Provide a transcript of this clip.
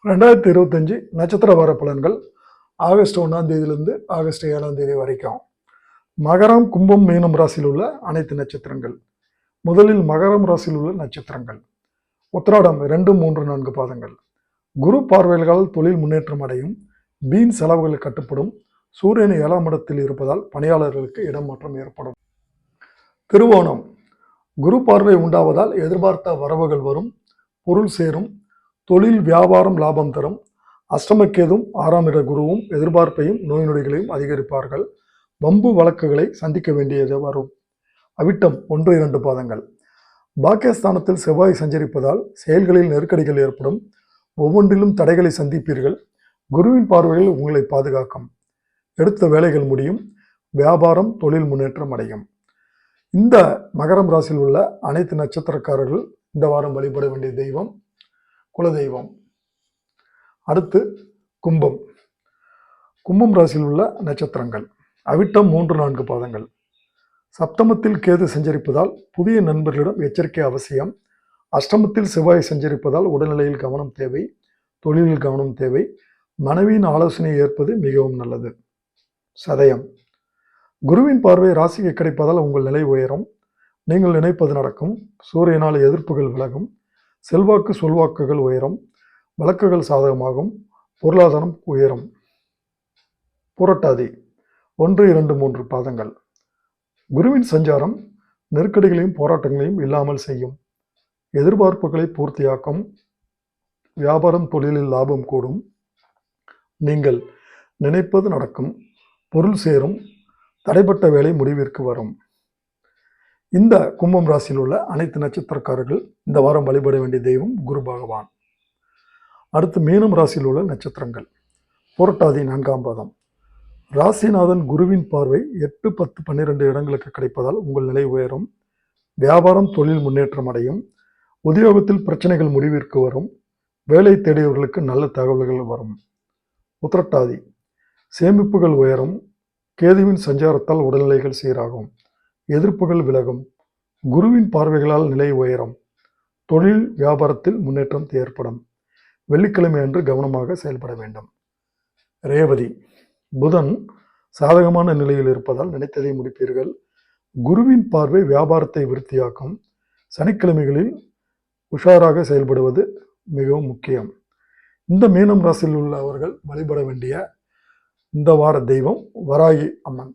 2025 நட்சத்திர வார பலன்கள் ஆகஸ்ட் 1ஆம் தேதியிலிருந்து ஆகஸ்ட் 7ஆம் தேதி வரைக்கும். மகரம், கும்பம், மீனம் ராசியில் உள்ள அனைத்து நட்சத்திரங்கள். முதலில் மகரம் ராசியில் உள்ள நட்சத்திரங்கள். உத்திராடம் 2, 3, 4 பாதங்கள். குரு பார்வைகளால் தொழில் முன்னேற்றம் அடையும். வீண் செலவுகள் கட்டுப்படும். சூரியன் 7ஆம் இடத்தில் இருப்பதால் பணியாளர்களுக்கு இடமாற்றம் ஏற்படும். திருவோணம், குரு பார்வை உண்டாவதால் எதிர்பார்த்த வரவுகள் வரும். பொருள் சேரும். தொழில் வியாபாரம் லாபம் தரும். அஷ்டமக்கேதும் 6ஆம் இட குருவும் எதிர்பார்ப்பையும் நோய் நொடிகளையும் அதிகரிப்பார்கள். வம்பு வழக்குகளை சந்திக்க வேண்டியது வரும். அவிட்டம் 1, 2 பாதங்கள். பாக்கியஸ்தானத்தில் செவ்வாய் சஞ்சரிப்பதால் செயல்களில் நெருக்கடிகள் ஏற்படும். ஒவ்வொன்றிலும் தடைகளை சந்திப்பீர்கள். குருவின் பார்வைகள் உங்களை பாதுகாக்கும். எடுத்த வேலைகள் முடியும். வியாபாரம் தொழில் முன்னேற்றம் அடையும். இந்த மகரம் ராசியில் உள்ள அனைத்து நட்சத்திரக்காரர்கள் இந்த வாரம் வழிபட வேண்டிய தெய்வம் குலதெய்வம். அடுத்து கும்பம். கும்பம் ராசியில் உள்ள நட்சத்திரங்கள். அவிட்டம் 3, 4 பாதங்கள். சப்தமத்தில் கேது சஞ்சரிப்பதால் புதிய நண்பர்களிடம் எச்சரிக்கை அவசியம். அஷ்டமத்தில் செவ்வாய் சஞ்சரிப்பதால் உடல்நிலையில் கவனம் தேவை. தொழிலில் கவனம் தேவை. மனைவியின் ஆலோசனை ஏற்பது மிகவும் நல்லது. சதயம், குருவின் பார்வை ராசிக்கு கிடைப்பதால் உங்கள் நிலை உயரும். நீங்கள் நினைப்பது நடக்கும். சூரியனால் எதிர்ப்புகள் விலகும். செல்வாக்கு சொல்வாக்குகள் உயரும். வழக்குகள் சாதகமாகும். பொருளாதாரம் உயரும். புரட்டாதி 1, 2, 3 பாதங்கள். குருவின் சஞ்சாரம் நெருக்கடிகளையும் போராட்டங்களையும் இல்லாமல் செய்யும். எதிர்பார்ப்புகளை பூர்த்தியாக்கும். வியாபாரம் தொழிலில் லாபம் கூடும். நீங்கள் நினைப்பது நடக்கும். பொருள் சேரும். தடைப்பட்ட வேலை முடிவிற்கு வரும். இந்த கும்பம் ராசியில் உள்ள அனைத்து நட்சத்திரக்காரர்கள் இந்த வாரம் வழிபட வேண்டிய தெய்வம் குரு பகவான். அடுத்து மீனம் ராசியில் உள்ள நட்சத்திரங்கள். புரட்டாதி 4ஆம் பாதம். ராசிநாதன் குருவின் பார்வை 8, 10, 12 இடங்களுக்கு கிடைப்பதால் உங்கள் நிலை உயரும். வியாபாரம் தொழில் முன்னேற்றம் அடையும். உத்தியோகத்தில் பிரச்சனைகள் முடிவிற்கு வரும். வேலை தேடியவர்களுக்கு நல்ல தகவல்கள் வரும். உத்திரட்டாதி, சேமிப்புகள் உயரும். கேதுவின் சஞ்சாரத்தால் உடல்நிலைகள் சீராகும். எதிர்ப்புகள் விலகும். குருவின் பார்வைகளால் நிலை உயரும். தொழில் வியாபாரத்தில் முன்னேற்றம் ஏற்படும். வெள்ளிக்கிழமை அன்று கவனமாக செயல்பட வேண்டும். ரேவதி, புதன் சாதகமான நிலையில் இருப்பதால் நினைத்ததை முடிப்பீர்கள். குருவின் பார்வை வியாபாரத்தை விருத்தியாக்கும். சனிக்கிழமைகளில் உஷாராக செயல்படுவது மிகவும் முக்கியம். இந்த மீனம் ராசியில் உள்ளவர்கள் வழிபட வேண்டிய இந்த வார தெய்வம் வராகி அம்மன்.